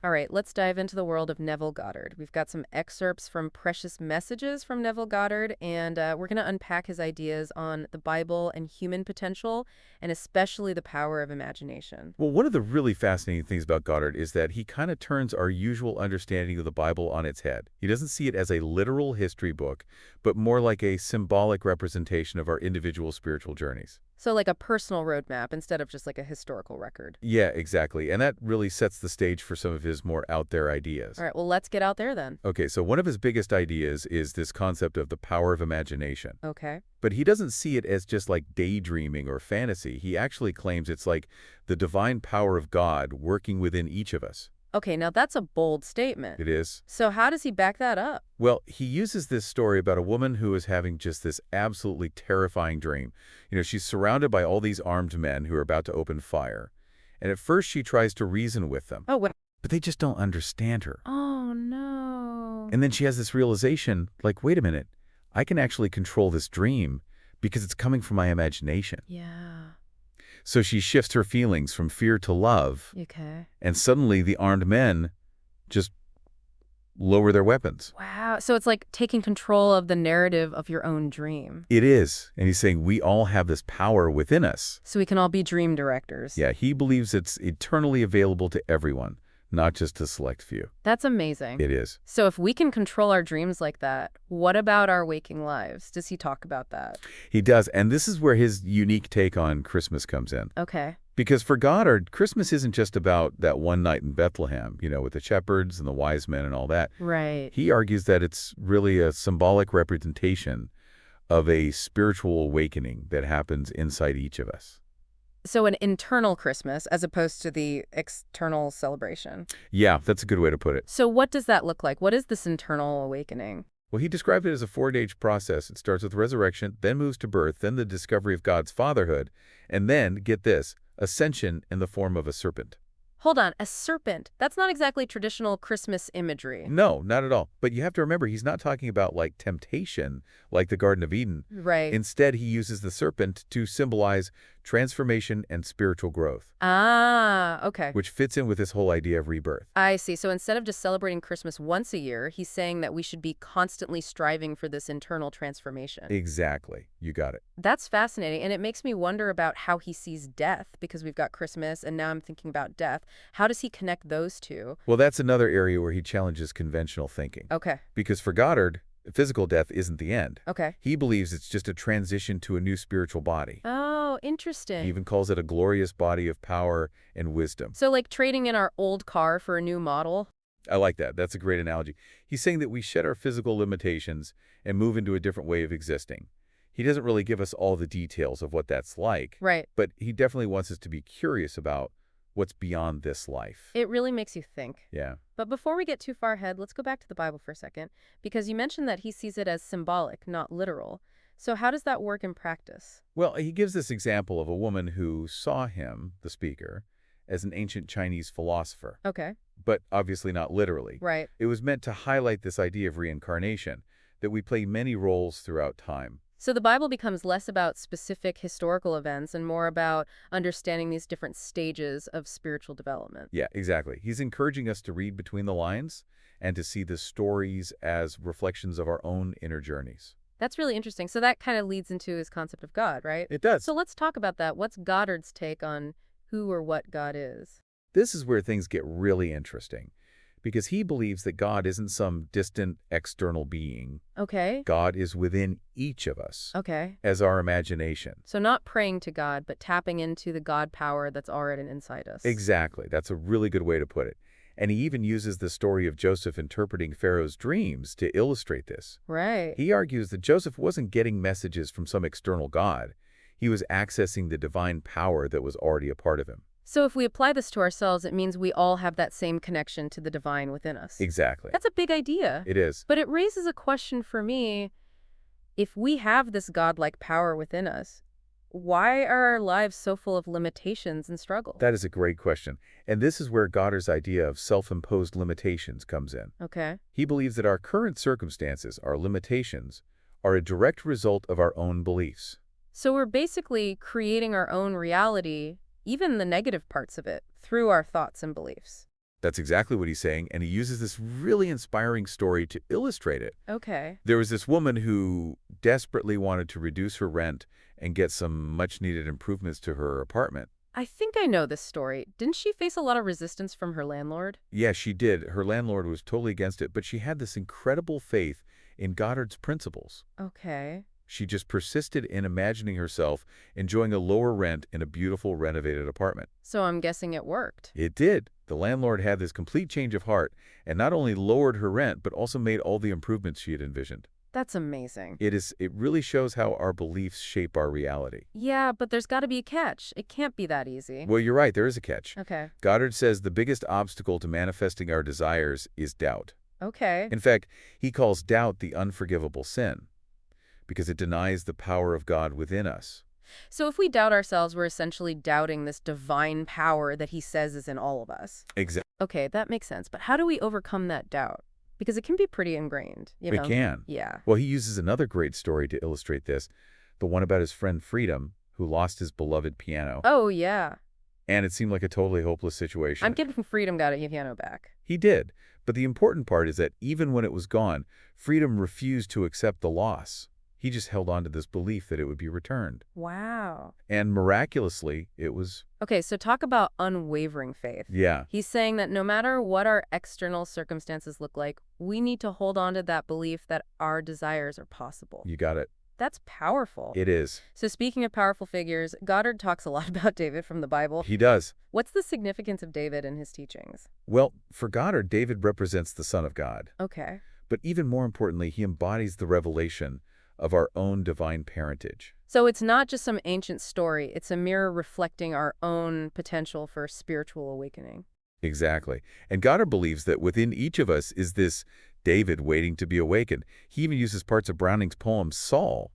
All right, let's dive into the world of Neville Goddard. We've got some excerpts from Precious Messages from Neville Goddard, and we're going to unpack his ideas on the Bible and human potential, and especially the power of imagination. Well, one of the really fascinating things about Goddard is that he kind of turns our usual understanding of the Bible on its head. He doesn't see it as a literal history book, but more like a symbolic representation of our individual spiritual journeys. So like a personal roadmap instead of just like a historical record. Yeah, exactly. And that really sets the stage for some of his more out there ideas. All right, well, let's get out there then. Okay, so one of his biggest ideas is this concept of the power of imagination. Okay. But he doesn't see it as just like daydreaming or fantasy. He actually claims it's like the divine power of God working within each of us. Okay, now that's a bold statement. It is. So how does he back that up? Well, he uses this story about a woman who is having just this absolutely terrifying dream. She's surrounded by all these armed men who are about to open fire. And at first she tries to reason with them, Oh, well. but they just don't understand her. Oh, no. And then she has this realization, like, wait a minute, I can actually control this dream because it's coming from my imagination. Yeah. So she shifts her feelings from fear to love, Okay. and suddenly the armed men just lower their weapons. Wow. So it's like taking control of the narrative of your own dream. It is. And he's saying we all have this power within us. So we can all be dream directors. Yeah, he believes it's eternally available to everyone, not just a select few. That's amazing. It is. So if we can control our dreams like that, what about our waking lives? Does he talk about that? He does. And this is where his unique take on Christmas comes in. Okay. Because for Goddard, Christmas isn't just about that one night in Bethlehem, with the shepherds and the wise men and all that. Right. He argues that it's really a symbolic representation of a spiritual awakening that happens inside each of us. So an internal Christmas as opposed to the external celebration. Yeah, that's a good way to put it. So what does that look like? What is this internal awakening? Well, he described it as a four-stage process. It starts with resurrection, then moves to birth, then the discovery of God's fatherhood, and then, get this, ascension in the form of a serpent. Hold on, a serpent. That's not exactly traditional Christmas imagery. No, not at all. But you have to remember, he's not talking about like temptation, like the Garden of Eden. Right. Instead, he uses the serpent to symbolize transformation and spiritual growth. Ah, okay. Which fits in with this whole idea of rebirth. I see. So instead of just celebrating Christmas once a year, he's saying that we should be constantly striving for this internal transformation. Exactly. You got it. That's fascinating, and it makes me wonder about how he sees death, because we've got Christmas, and now I'm thinking about death. How does he connect those two? Well, that's another area where he challenges conventional thinking. Okay. Because for Goddard, physical death isn't the end. Okay. He believes it's just a transition to a new spiritual body. Oh, interesting. He even calls it a glorious body of power and wisdom. So like trading in our old car for a new model? I like that. That's a great analogy. He's saying that we shed our physical limitations and move into a different way of existing. He doesn't really give us all the details of what that's like. Right. But he definitely wants us to be curious about what's beyond this life. It really makes you think. Yeah. But before we get too far ahead, let's go back to the Bible for a second, because you mentioned that he sees it as symbolic, not literal. So how does that work in practice? Well, he gives this example of a woman who saw him, the speaker, as an ancient Chinese philosopher. Okay. But obviously not literally. Right. It was meant to highlight this idea of reincarnation, that we play many roles throughout time. So the Bible becomes less about specific historical events and more about understanding these different stages of spiritual development. Yeah, exactly. He's encouraging us to read between the lines and to see the stories as reflections of our own inner journeys. That's really interesting. So that kind of leads into his concept of God, right? It does. So let's talk about that. What's Goddard's take on who or what God is? This is where things get really interesting, because he believes that God isn't some distant external being. Okay. God is within each of us. Okay. As our imagination. So not praying to God, but tapping into the God power that's already inside us. Exactly. That's a really good way to put it. And he even uses the story of Joseph interpreting Pharaoh's dreams to illustrate this. Right. He argues that Joseph wasn't getting messages from some external God. He was accessing the divine power that was already a part of him. So if we apply this to ourselves, it means we all have that same connection to the divine within us. Exactly. That's a big idea. It is. But it raises a question for me. If we have this godlike power within us, why are our lives so full of limitations and struggle? That is a great question. And this is where Goddard's idea of self-imposed limitations comes in. Okay. He believes that our current circumstances, our limitations, are a direct result of our own beliefs. So we're basically creating our own reality, even the negative parts of it, through our thoughts and beliefs. That's exactly what he's saying, and he uses this really inspiring story to illustrate it. Okay. There was this woman who desperately wanted to reduce her rent and get some much-needed improvements to her apartment. I think I know this story. Didn't she face a lot of resistance from her landlord? Yeah, she did. Her landlord was totally against it, but she had this incredible faith in Goddard's principles. Okay. She just persisted in imagining herself enjoying a lower rent in a beautiful renovated apartment. So I'm guessing it worked. It did. The landlord had this complete change of heart and not only lowered her rent, but also made all the improvements she had envisioned. That's amazing. It really shows how our beliefs shape our reality. Yeah, but there's got to be a catch. It can't be that easy. Well, you're right, there is a catch. Okay. Goddard says the biggest obstacle to manifesting our desires is doubt. Okay. In fact, he calls doubt the unforgivable sin because it denies the power of God within us. So if we doubt ourselves, we're essentially doubting this divine power that he says is in all of us. Exactly. Okay, that makes sense. But how do we overcome that doubt? Because it can be pretty ingrained, you know? It can. Yeah. Well, he uses another great story to illustrate this, the one about his friend Freedom, who lost his beloved piano. Oh, yeah. And it seemed like a totally hopeless situation. I'm getting Freedom got a piano back. He did. But the important part is that even when it was gone, Freedom refused to accept the loss. He just held on to this belief that it would be returned. Wow. And miraculously, it was... Okay, so talk about unwavering faith. Yeah, He's saying that no matter what our external circumstances look like, we need to hold on to that belief that our desires are possible. you got it. That's powerful. It is. So speaking of powerful figures, Goddard talks a lot about David from the Bible. He does. What's the significance of David in his teachings? Well, for Goddard, David represents the Son of God. Okay. But even more importantly, he embodies the revelation of our own divine parentage. So it's not just some ancient story, it's a mirror reflecting our own potential for spiritual awakening. Exactly. And Goddard believes that within each of us is this David waiting to be awakened. He even uses parts of Browning's poem Saul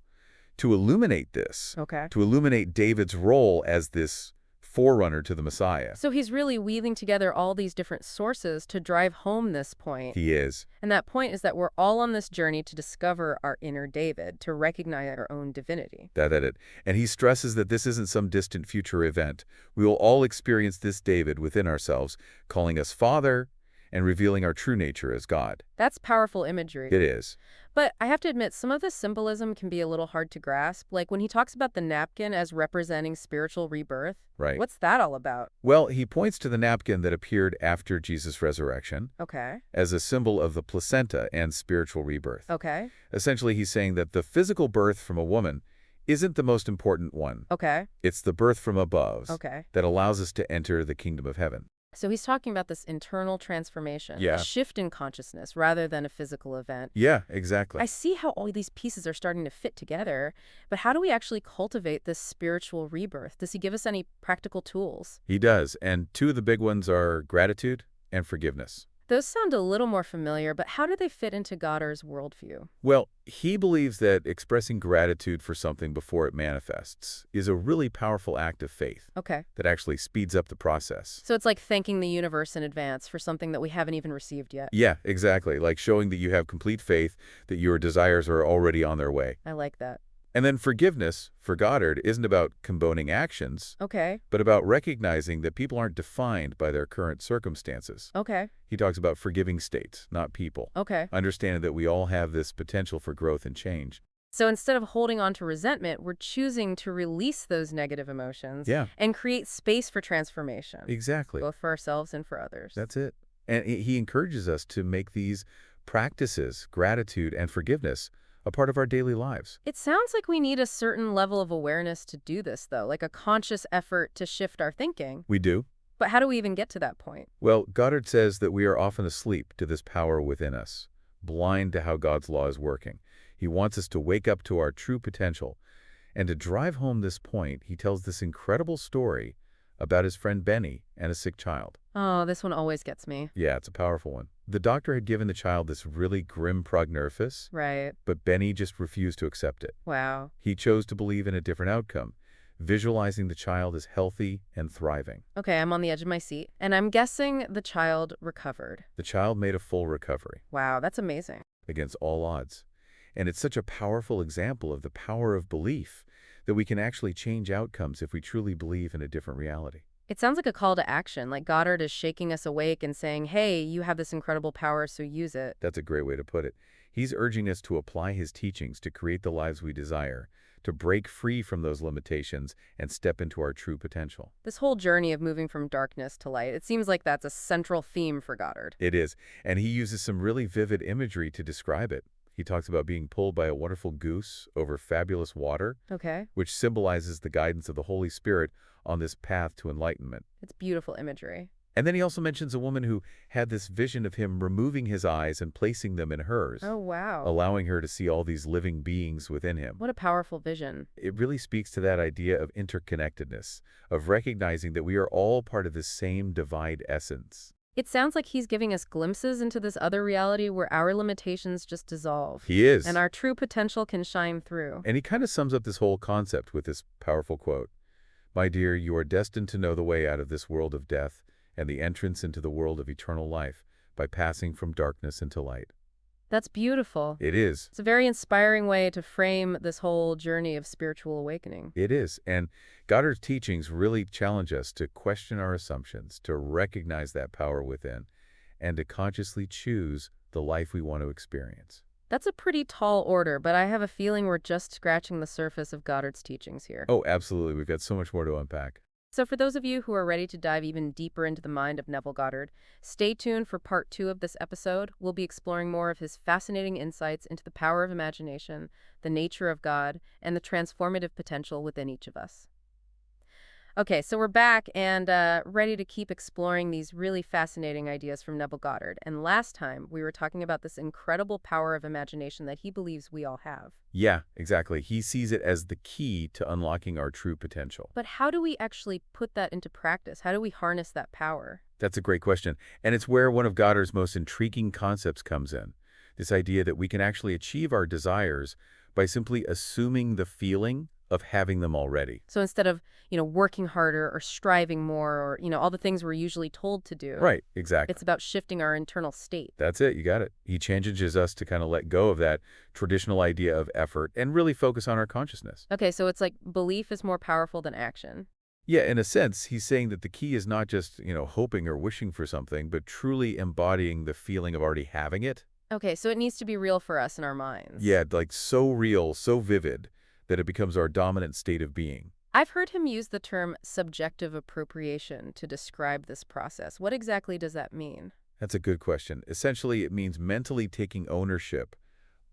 to illuminate this, Okay. to illuminate David's role as this forerunner to the Messiah. So he's really weaving together all these different sources to drive home this point. He is. And that point is that we're all on this journey to discover our inner David, to recognize our own divinity. That it. And he stresses that this isn't some distant future event. We will all experience this David within ourselves, calling us Father and revealing our true nature as God. That's powerful imagery. It is. But I have to admit, some of the symbolism can be a little hard to grasp. Like when he talks about the napkin as representing spiritual rebirth. Right. What's that all about? Well, he points to the napkin that appeared after Jesus' resurrection Okay. as a symbol of the placenta and spiritual rebirth. Okay. Essentially, he's saying that the physical birth from a woman isn't the most important one. Okay. It's the birth from above Okay. that allows us to enter the kingdom of heaven. So he's talking about this internal transformation, Yeah. a shift in consciousness rather than a physical event. Yeah, exactly. I see how all these pieces are starting to fit together, but how do we actually cultivate this spiritual rebirth? Does he give us any practical tools? He does. And two of the big ones are gratitude and forgiveness. Those sound a little more familiar, but how do they fit into Goddard's worldview? Well, he believes that expressing gratitude for something before it manifests is a really powerful act of faith Okay. that actually speeds up the process. So it's like thanking the universe in advance for something that we haven't even received yet. Yeah, exactly. Like showing that you have complete faith that your desires are already on their way. I like that. And then forgiveness, for Goddard, isn't about condoning actions, Okay. but about recognizing that people aren't defined by their current circumstances. Okay. He talks about forgiving states, not people. Okay. Understanding that we all have this potential for growth and change. So instead of holding on to resentment, we're choosing to release those negative emotions Yeah, and create space for transformation, exactly. both for ourselves and for others. That's it. And he encourages us to make these practices, gratitude and forgiveness, a part of our daily lives. It sounds like we need a certain level of awareness to do this, though, like a conscious effort to shift our thinking. We do. But how do we even get to that point? Well, Goddard says that we are often asleep to this power within us, blind to how God's law is working. He wants us to wake up to our true potential. And to drive home this point, he tells this incredible story about his friend Benny and a sick child. Oh, this one always gets me. Yeah, it's a powerful one. The doctor had given the child this really grim prognosis, Right. but Benny just refused to accept it. Wow. He chose to believe in a different outcome, visualizing the child as healthy and thriving. Okay, I'm on the edge of my seat, and I'm guessing the child recovered. The child made a full recovery Wow, that's amazing. against all odds. And it's such a powerful example of the power of belief that we can actually change outcomes if we truly believe in a different reality. It sounds like a call to action, like Goddard is shaking us awake and saying, hey, you have this incredible power, so use it. That's a great way to put it. He's urging us to apply his teachings to create the lives we desire, to break free from those limitations and step into our true potential. This whole journey of moving from darkness to light, it seems like that's a central theme for Goddard. It is, and he uses some really vivid imagery to describe it. He talks about being pulled by a wonderful goose over fabulous water, Okay. which symbolizes the guidance of the Holy Spirit on this path to enlightenment. It's beautiful imagery. And then he also mentions a woman who had this vision of him removing his eyes and placing them in hers, Oh, wow. allowing her to see all these living beings within him. What a powerful vision. It really speaks to that idea of interconnectedness, of recognizing that we are all part of the same divine essence. It sounds like he's giving us glimpses into this other reality where our limitations just dissolve. He is. And our true potential can shine through. And he kind of sums up this whole concept with this powerful quote. My dear, you are destined to know the way out of this world of death and the entrance into the world of eternal life by passing from darkness into light. That's beautiful. It is. It's a very inspiring way to frame this whole journey of spiritual awakening. It is. And Goddard's teachings really challenge us to question our assumptions, to recognize that power within, and to consciously choose the life we want to experience. That's a pretty tall order, but I have a feeling we're just scratching the surface of Goddard's teachings here. Oh, absolutely. We've got so much more to unpack. So for those of you who are ready to dive even deeper into the mind of Neville Goddard, stay tuned for part 2 of this episode. We'll be exploring more of his fascinating insights into the power of imagination, the nature of God, and the transformative potential within each of us. Okay, so we're back and ready to keep exploring these really fascinating ideas from Neville Goddard. And last time, we were talking about this incredible power of imagination that he believes we all have. Yeah, exactly. He sees it as the key to unlocking our true potential. But how do we actually put that into practice? How do we harness that power? That's a great question. And it's where one of Goddard's most intriguing concepts comes in. This idea that we can actually achieve our desires by simply assuming the feeling of having them already. So instead of, working harder or striving more or, all the things we're usually told to do. Right, exactly. It's about shifting our internal state. That's it, you got it. He challenges us to kind of let go of that traditional idea of effort and really focus on our consciousness. Okay, so it's like belief is more powerful than action. Yeah, in a sense, he's saying that the key is not just, hoping or wishing for something, but truly embodying the feeling of already having it. Okay, so it needs to be real for us in our minds. Yeah, like so real, so vivid, that it becomes our dominant state of being. I've heard him use the term subjective appropriation to describe this process. What exactly does that mean? That's a good question. Essentially, it means mentally taking ownership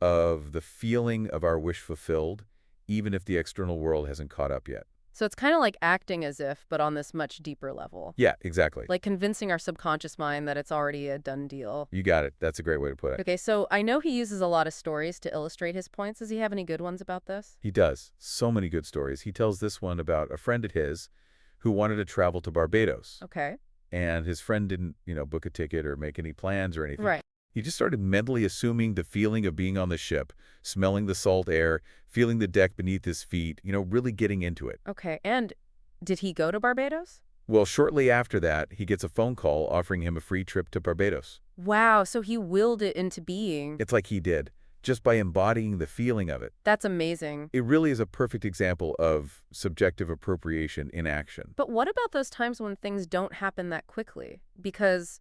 of the feeling of our wish fulfilled, even if the external world hasn't caught up yet. So it's kind of like acting as if, but on this much deeper level. Yeah, exactly. Like convincing our subconscious mind that it's already a done deal. You got it. That's a great way to put it. Okay, so I know he uses a lot of stories to illustrate his points. Does he have any good ones about this? He does. So many good stories. He tells this one about a friend of his who wanted to travel to Barbados. Okay. And his friend didn't, book a ticket or make any plans or anything. Right. He just started mentally assuming the feeling of being on the ship, smelling the salt air, feeling the deck beneath his feet, really getting into it. Okay, and did he go to Barbados? Well, shortly after that, he gets a phone call offering him a free trip to Barbados. Wow, so he willed it into being. It's like he did, just by embodying the feeling of it. That's amazing. It really is a perfect example of subjective appropriation in action. But what about those times when things don't happen that quickly? Because,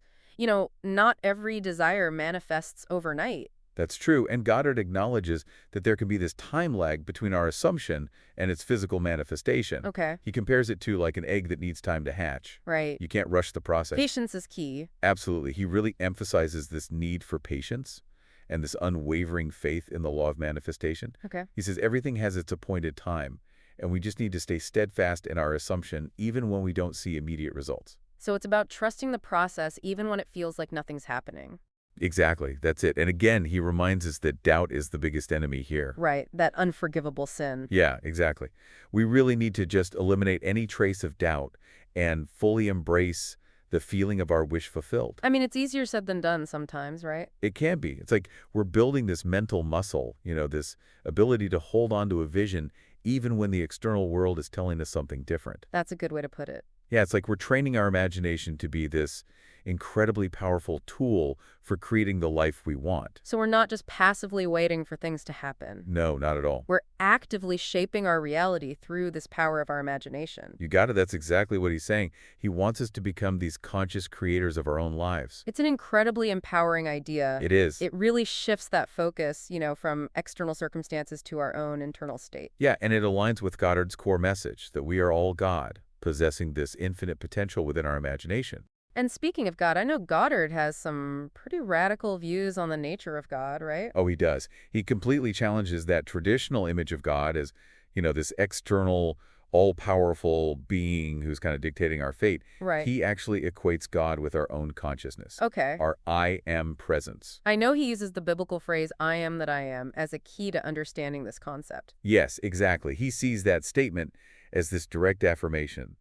not every desire manifests overnight. That's true, and Goddard acknowledges that there can be this time lag between our assumption and its physical manifestation. Okay. He compares it to like an egg that needs time to hatch. Right. You can't rush the process. Patience is key. Absolutely. He really emphasizes this need for patience and this unwavering faith in the law of manifestation. Okay. He says everything has its appointed time, and we just need to stay steadfast in our assumption even when we don't see immediate results. So it's about trusting the process even when it feels like nothing's happening. Exactly. That's it. And again, he reminds us that doubt is the biggest enemy here. Right. That unforgivable sin. Yeah, exactly. We really need to just eliminate any trace of doubt and fully embrace the feeling of our wish fulfilled. I mean, it's easier said than done sometimes, right? It can be. It's like we're building this mental muscle, this ability to hold on to a vision even when the external world is telling us something different. That's a good way to put it. Yeah, it's like we're training our imagination to be this incredibly powerful tool for creating the life we want. So we're not just passively waiting for things to happen. No, not at all. We're actively shaping our reality through this power of our imagination. You got it. That's exactly what he's saying. He wants us to become these conscious creators of our own lives. It's an incredibly empowering idea. It is. It really shifts that focus, from external circumstances to our own internal state. Yeah, and it aligns with Goddard's core message that we are all God, possessing this infinite potential within our imagination. And speaking of God, I know Goddard has some pretty radical views on the nature of God, right? Oh, he does. He completely challenges that traditional image of God as, this external, all-powerful being who's kind of dictating our fate. Right. He actually equates God with our own consciousness. Okay. Our I am presence. I know he uses the biblical phrase, I am that I am, as a key to understanding this concept. Yes, exactly. He sees that statement as this direct affirmation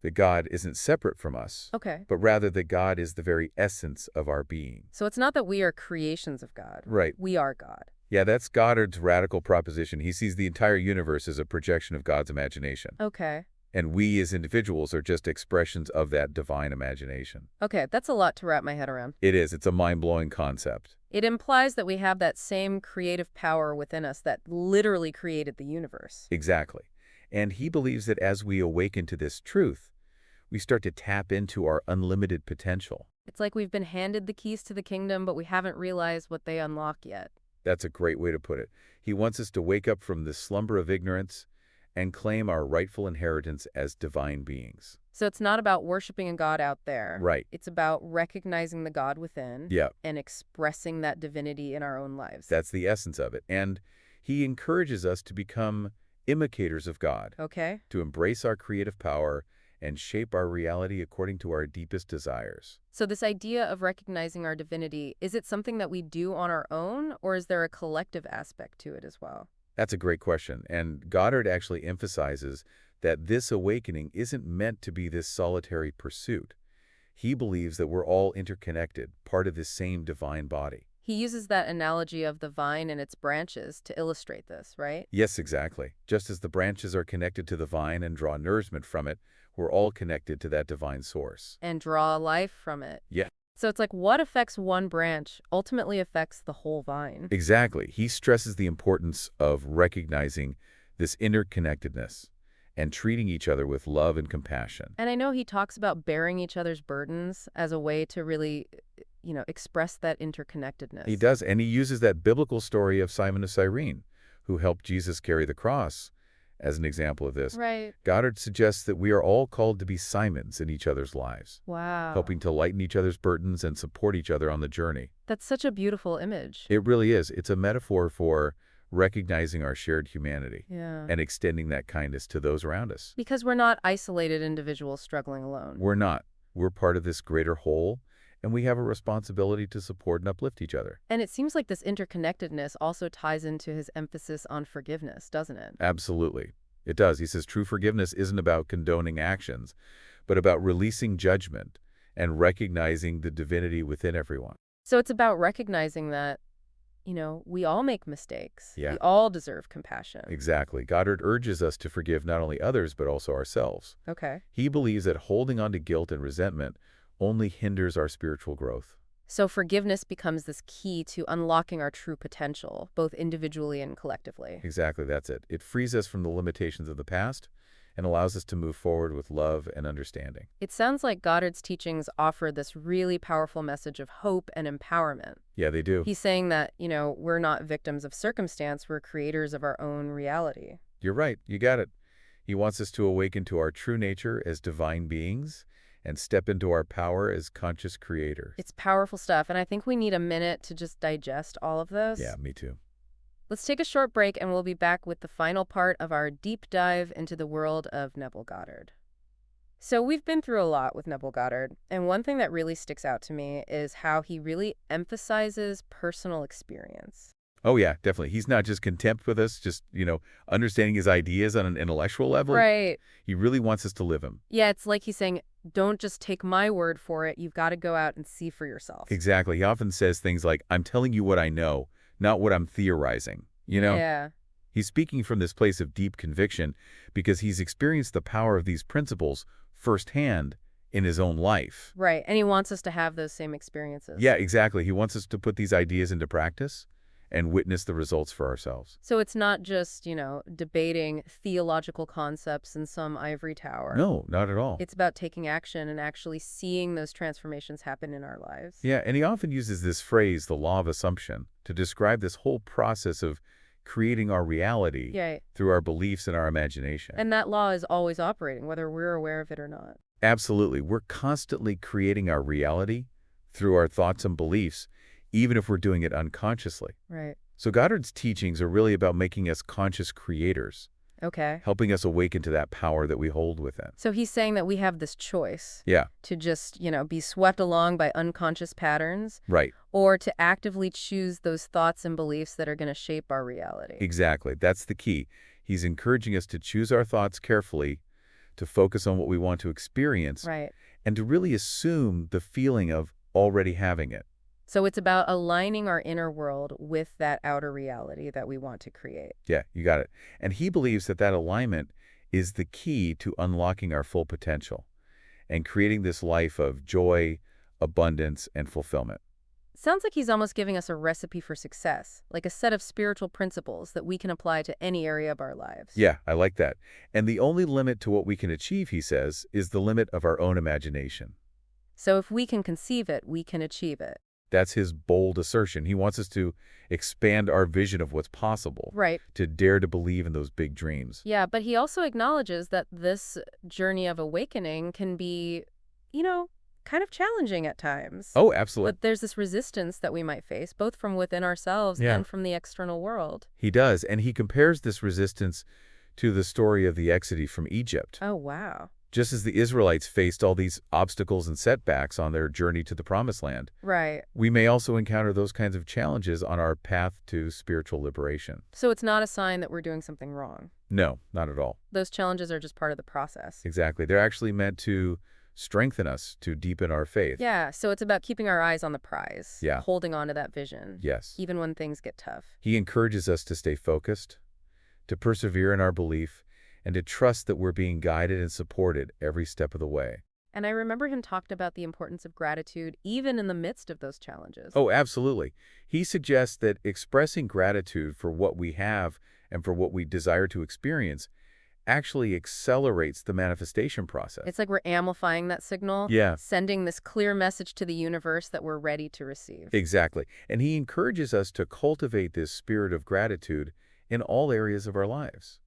that God isn't separate from us, Okay. but rather that God is the very essence of our being. So it's not that we are creations of God. Right. We are God. Yeah, that's Goddard's radical proposition. He sees the entire universe as a projection of God's imagination. Okay. And we as individuals are just expressions of that divine imagination. Okay, that's a lot to wrap my head around. It is. It's a mind-blowing concept. It implies that we have that same creative power within us that literally created the universe. Exactly. And he believes that as we awaken to this truth, we start to tap into our unlimited potential. It's like we've been handed the keys to the kingdom, but we haven't realized what they unlock yet. That's a great way to put it. He wants us to wake up from this slumber of ignorance and claim our rightful inheritance as divine beings. So it's not about worshiping a God out there. Right. It's about recognizing the God within Yeah, and expressing that divinity in our own lives. that's the essence of it. And he encourages us to become imitators of God, Okay? to embrace our creative power and shape our reality according to our deepest desires. So this idea of recognizing our divinity, is it something that we do on our own, or is there a collective aspect to it as well? That's a great question, and Goddard actually emphasizes that this awakening isn't meant to be this solitary pursuit. He believes that we're all interconnected, part of this same divine body. He uses that analogy of the vine and its branches to illustrate this, right? Yes, exactly. Just as the branches are connected to the vine and draw nourishment from it, we're all connected to that divine source. And draw life from it. Yeah. So it's like what affects one branch ultimately affects the whole vine. Exactly. He stresses the importance of recognizing this interconnectedness and treating each other with love and compassion. And I know he talks about bearing each other's burdens as a way to really, express that interconnectedness. He does, and he uses that biblical story of Simon of Cyrene, who helped Jesus carry the cross, as an example of this. Right. Goddard suggests that we are all called to be Simons in each other's lives, Wow. helping to lighten each other's burdens and support each other on the journey. That's such a beautiful image. It really is. It's a metaphor for recognizing our shared humanity Yeah. and extending that kindness to those around us. Because we're not isolated individuals struggling alone. We're not. We're part of this greater whole, and we have a responsibility to support and uplift each other. And it seems like this interconnectedness also ties into his emphasis on forgiveness, doesn't it? Absolutely. It does. He says true forgiveness isn't about condoning actions, but about releasing judgment and recognizing the divinity within everyone. So it's about recognizing that, we all make mistakes. Yeah. We all deserve compassion. Exactly. Goddard urges us to forgive not only others, but also ourselves. Okay. He believes that holding on to guilt and resentment only hinders our spiritual growth. So forgiveness becomes this key to unlocking our true potential, both individually and collectively. Exactly, that's it. It frees us from the limitations of the past and allows us to move forward with love and understanding. It sounds like Goddard's teachings offer this really powerful message of hope and empowerment. Yeah, they do. He's saying that, we're not victims of circumstance, we're creators of our own reality. You're right. You got it. He wants us to awaken to our true nature as divine beings and step into our power as conscious creators. It's powerful stuff, and I think we need a minute to just digest all of this. Yeah, me too. Let's take a short break, and we'll be back with the final part of our deep dive into the world of Neville Goddard. So we've been through a lot with Neville Goddard, and one thing that really sticks out to me is how he really emphasizes personal experience. Oh, yeah, definitely. He's not just content with us, just, understanding his ideas on an intellectual level. Right. He really wants us to live them. Yeah, it's like he's saying, don't just take my word for it. You've got to go out and see for yourself. Exactly. He often says things like, I'm telling you what I know, not what I'm theorizing. Yeah. He's speaking from this place of deep conviction because he's experienced the power of these principles firsthand in his own life. Right, and he wants us to have those same experiences. Yeah, exactly. He wants us to put these ideas into practice and witness the results for ourselves. So it's not just, debating theological concepts in some ivory tower. No, not at all. It's about taking action and actually seeing those transformations happen in our lives. Yeah, and he often uses this phrase, the law of assumption, to describe this whole process of creating our reality Yeah, through our beliefs and our imagination. and that law is always operating, whether we're aware of it or not. Absolutely. We're constantly creating our reality through our thoughts and beliefs, even if we're doing it unconsciously. Right. So Goddard's teachings are really about making us conscious creators, Okay. helping us awaken to that power that we hold within. So he's saying that we have this choice Yeah, to just, be swept along by unconscious patterns right. or to actively choose those thoughts and beliefs that are going to shape our reality. Exactly. That's the key. He's encouraging us to choose our thoughts carefully, to focus on what we want to experience, Right. and to really assume the feeling of already having it. So it's about aligning our inner world with that outer reality that we want to create. Yeah, you got it. And he believes that that alignment is the key to unlocking our full potential and creating this life of joy, abundance, and fulfillment. Sounds like he's almost giving us a recipe for success, like a set of spiritual principles that we can apply to any area of our lives. Yeah, I like that. And the only limit to what we can achieve, he says, is the limit of our own imagination. So if we can conceive it, we can achieve it. That's his bold assertion. He wants us to expand our vision of what's possible, Right. to dare to believe in those big dreams. Yeah, but he also acknowledges that this journey of awakening can be, kind of challenging at times. Oh, absolutely. But there's this resistance that we might face, both from within ourselves Yeah. and from the external world. He does, and he compares this resistance to the story of the Exodus from Egypt. Oh, wow. Just as the Israelites faced all these obstacles and setbacks on their journey to the Promised Land, Right. we may also encounter those kinds of challenges on our path to spiritual liberation. So it's not a sign that we're doing something wrong. No, not at all. Those challenges are just part of the process. Exactly. They're actually meant to strengthen us, to deepen our faith. Yeah, so it's about keeping our eyes on the prize. Yeah. Holding on to that vision. Yes. Even when things get tough. He encourages us to stay focused, to persevere in our belief, and to trust that we're being guided and supported every step of the way. And I remember him talked about the importance of gratitude even in the midst of those challenges. Oh, absolutely. He suggests that expressing gratitude for what we have and for what we desire to experience actually accelerates the manifestation process. It's like we're amplifying that signal. Yeah. Sending this clear message to the universe that we're ready to receive. Exactly. And he encourages us to cultivate this spirit of gratitude in all areas of our lives.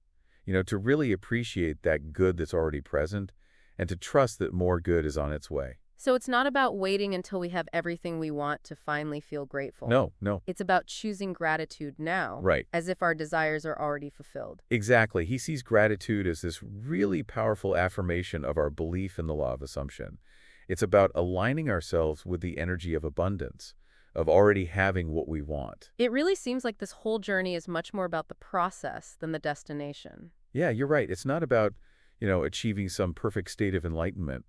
To really appreciate that good that's already present and to trust that more good is on its way. So it's not about waiting until we have everything we want to finally feel grateful. No. It's about choosing gratitude now. Right. As if our desires are already fulfilled. Exactly. He sees gratitude as this really powerful affirmation of our belief in the law of assumption. It's about aligning ourselves with the energy of abundance, of already having what we want. It really seems like this whole journey is much more about the process than the destination. Yeah, you're right. It's not about, achieving some perfect state of enlightenment,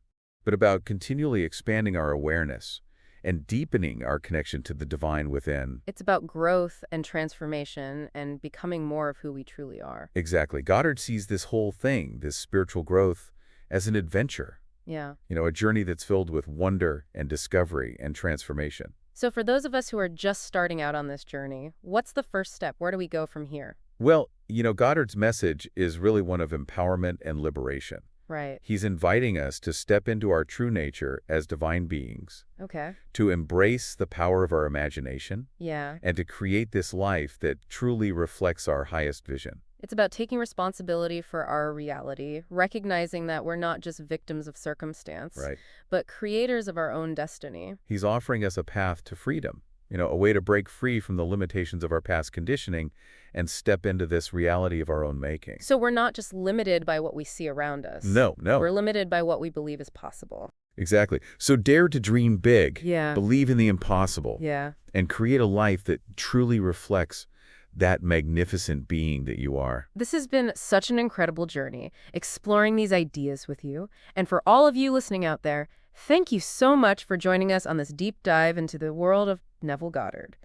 but about continually expanding our awareness and deepening our connection to the divine within. It's about growth and transformation and becoming more of who we truly are. Exactly. Goddard sees this whole thing, this spiritual growth, as an adventure. Yeah. A journey that's filled with wonder and discovery and transformation. So for those of us who are just starting out on this journey, what's the first step? Where do we go from here? Well, Goddard's message is really one of empowerment and liberation. Right. He's inviting us to step into our true nature as divine beings, Okay. to embrace the power of our imagination, Yeah. and to create this life that truly reflects our highest vision. It's about taking responsibility for our reality, recognizing that we're not just victims of circumstance, Right. but creators of our own destiny. He's offering us a path to freedom, a way to break free from the limitations of our past conditioning and step into this reality of our own making. So we're not just limited by what we see around us. No. We're limited by what we believe is possible. Exactly. So dare to dream big, Yeah. believe in the impossible, Yeah. and create a life that truly reflects that magnificent being that you are. This has been such an incredible journey, exploring these ideas with you. And for all of you listening out there, thank you so much for joining us on this deep dive into the world of Neville Goddard.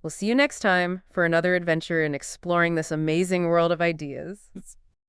We'll see you next time for another adventure in exploring this amazing world of ideas.